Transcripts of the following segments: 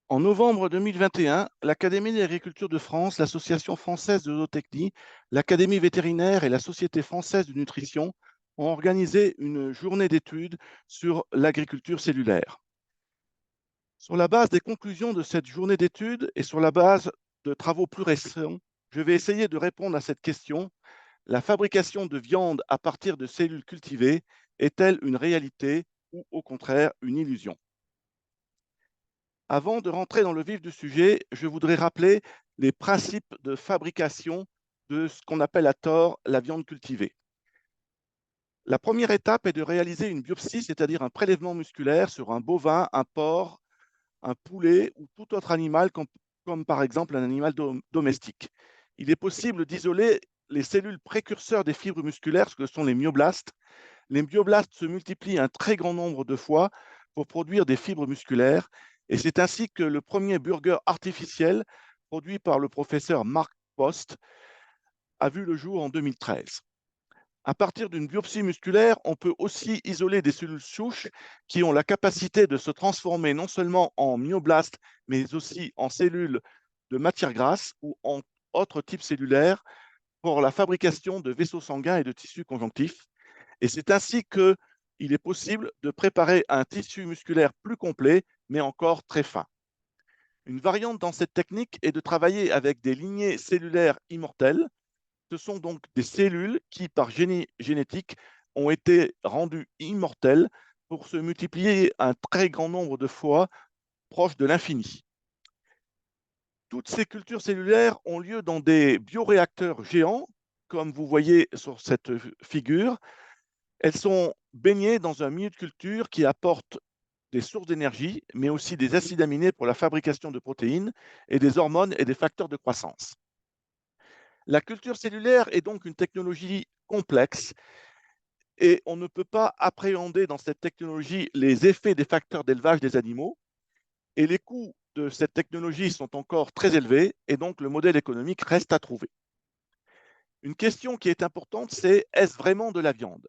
En novembre 2021, l'Académie d'agriculture de France, l'Association française de zootechnie, l'Académie vétérinaire et la Société française de nutrition ont organisé une journée d'études sur l'agriculture cellulaire. Sur la base des conclusions de cette journée d'études et sur la base de travaux plus récents, je vais essayer de répondre à cette question. La fabrication de viande à partir de cellules cultivées est-elle une réalité ou au contraire une illusion? Avant de rentrer dans le vif du sujet, je voudrais rappeler les principes de fabrication de ce qu'on appelle à tort la viande cultivée. La première étape est de réaliser une biopsie, c'est-à-dire un prélèvement musculaire sur un bovin, un porc, un poulet ou tout autre animal, comme par exemple un animal domestique. Il est possible d'isoler les cellules précurseurs des fibres musculaires, ce que sont les myoblastes. Les myoblastes se multiplient un très grand nombre de fois pour produire des fibres musculaires, et c'est ainsi que le premier burger artificiel, produit par le professeur Mark Post, a vu le jour en 2013. À partir d'une biopsie musculaire, on peut aussi isoler des cellules souches qui ont la capacité de se transformer non seulement en myoblastes, mais aussi en cellules de matière grasse ou en autres types cellulaires pour la fabrication de vaisseaux sanguins et de tissus conjonctifs. Et c'est ainsi qu'il est possible de préparer un tissu musculaire plus complet, mais encore très fin. Une variante dans cette technique est de travailler avec des lignées cellulaires immortelles. Ce sont donc des cellules qui, par génie génétique, ont été rendues immortelles pour se multiplier un très grand nombre de fois, proche de l'infini. Toutes ces cultures cellulaires ont lieu dans des bioréacteurs géants, comme vous voyez sur cette figure. Elles sont baignées dans un milieu de culture qui apporte des sources d'énergie, mais aussi des acides aminés pour la fabrication de protéines et des hormones et des facteurs de croissance. La culture cellulaire est donc une technologie complexe et on ne peut pas appréhender dans cette technologie les effets des facteurs d'élevage des animaux, et les coûts de cette technologie sont encore très élevés, et donc le modèle économique reste à trouver. Une question qui est importante, c'est: est-ce vraiment de la viande?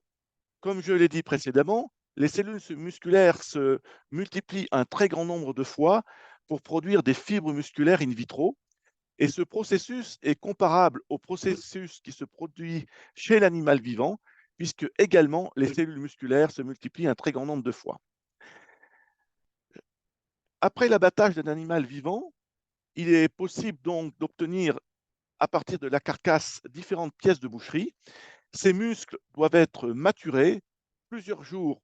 Comme je l'ai dit précédemment, les cellules musculaires se multiplient un très grand nombre de fois pour produire des fibres musculaires in vitro. Et ce processus est comparable au processus qui se produit chez l'animal vivant, puisque également les cellules musculaires se multiplient un très grand nombre de fois. Après l'abattage d'un animal vivant, il est possible donc d'obtenir à partir de la carcasse différentes pièces de boucherie. Ces muscles doivent être maturés plusieurs jours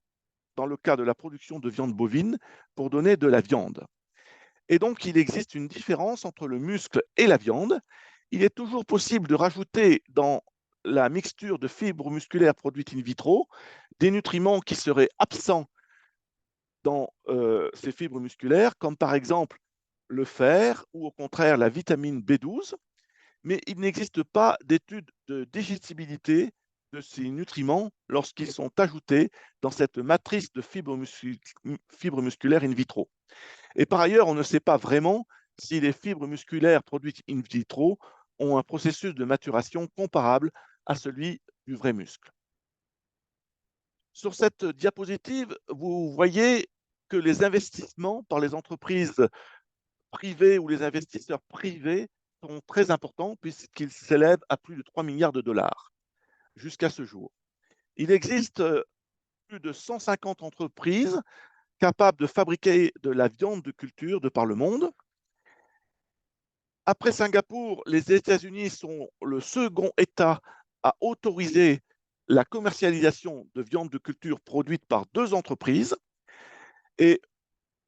dans le cas de la production de viande bovine pour donner de la viande. Et donc, il existe une différence entre le muscle et la viande. Il est toujours possible de rajouter dans la mixture de fibres musculaires produites in vitro des nutriments qui seraient absents dans ces fibres musculaires, comme par exemple le fer ou au contraire la vitamine B12, mais il n'existe pas d'étude de digestibilité de ces nutriments lorsqu'ils sont ajoutés dans cette matrice de fibres musculaires in vitro. Et par ailleurs, on ne sait pas vraiment si les fibres musculaires produites in vitro ont un processus de maturation comparable à celui du vrai muscle. Sur cette diapositive, vous voyez que les investissements par les entreprises privées ou les investisseurs privés sont très importants puisqu'ils s'élèvent à plus de 3 milliards de dollars jusqu'à ce jour. Il existe plus de 150 entreprises capables de fabriquer de la viande de culture de par le monde. Après Singapour, les États-Unis sont le second État à autoriser la commercialisation de viande de culture produite par deux entreprises. Et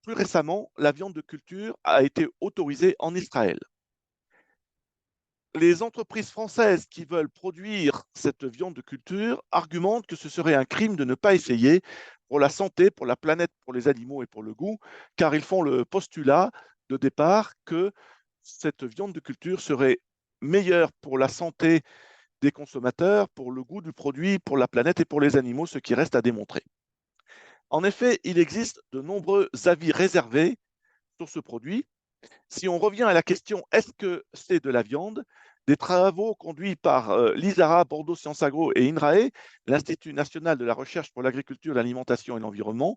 plus récemment, la viande de culture a été autorisée en Israël. Les entreprises françaises qui veulent produire cette viande de culture argumentent que ce serait un crime de ne pas essayer pour la santé, pour la planète, pour les animaux et pour le goût, car ils font le postulat de départ que cette viande de culture serait meilleure pour la santé des consommateurs, pour le goût du produit, pour la planète et pour les animaux, ce qui reste à démontrer. En effet, il existe de nombreux avis réservés sur ce produit. Si on revient à la question: est-ce que c'est de la viande? Des travaux conduits par l'ISARA, Bordeaux Sciences Agro et INRAE, l'Institut national de la recherche pour l'agriculture, l'alimentation et l'environnement,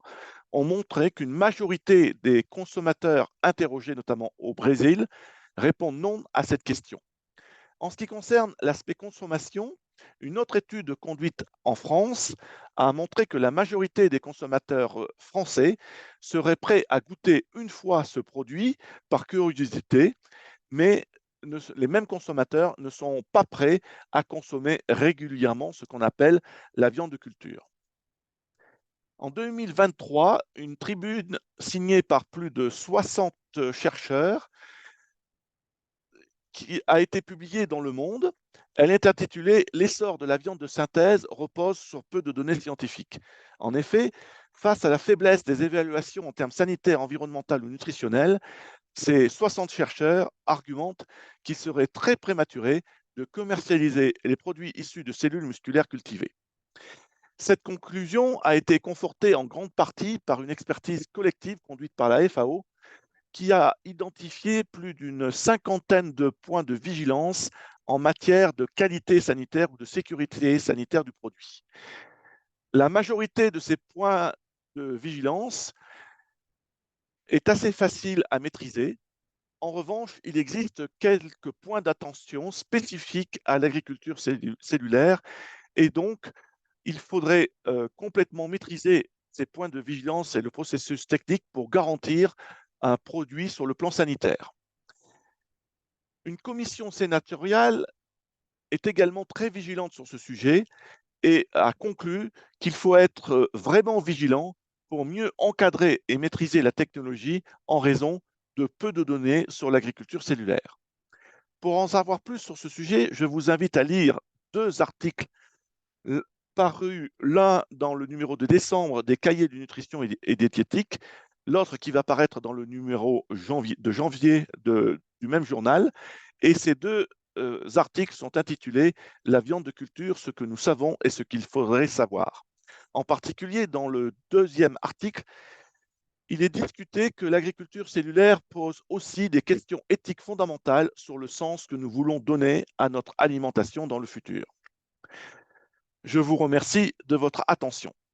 ont montré qu'une majorité des consommateurs interrogés, notamment au Brésil, répondent non à cette question. En ce qui concerne l'aspect consommation, une autre étude conduite en France a montré que la majorité des consommateurs français seraient prêts à goûter une fois ce produit par curiosité, mais les mêmes consommateurs ne sont pas prêts à consommer régulièrement ce qu'on appelle la viande de culture. En 2023, une tribune signée par plus de 60 chercheurs qui a été publiée dans Le Monde. Elle est intitulée « L'essor de la viande de synthèse repose sur peu de données scientifiques ». En effet, face à la faiblesse des évaluations en termes sanitaires, environnementaux ou nutritionnels, ces 60 chercheurs argumentent qu'il serait très prématuré de commercialiser les produits issus de cellules musculaires cultivées. Cette conclusion a été confortée en grande partie par une expertise collective conduite par la FAO, qui a identifié plus d'une cinquantaine de points de vigilance en matière de qualité sanitaire ou de sécurité sanitaire du produit. La majorité de ces points de vigilance est assez facile à maîtriser. En revanche, il existe quelques points d'attention spécifiques à l'agriculture cellulaire et donc il faudrait complètement maîtriser ces points de vigilance et le processus technique pour garantir un produit sur le plan sanitaire. Une commission sénatoriale est également très vigilante sur ce sujet et a conclu qu'il faut être vraiment vigilant pour mieux encadrer et maîtriser la technologie en raison de peu de données sur l'agriculture cellulaire. Pour en savoir plus sur ce sujet, je vous invite à lire deux articles parus, l'un dans le numéro de décembre des Cahiers de nutrition et diététique, l'autre qui va paraître dans le numéro de janvier du même journal. Et ces deux articles sont intitulés « La viande de culture, ce que nous savons et ce qu'il faudrait savoir ». En particulier, dans le deuxième article, il est discuté que l'agriculture cellulaire pose aussi des questions éthiques fondamentales sur le sens que nous voulons donner à notre alimentation dans le futur. Je vous remercie de votre attention.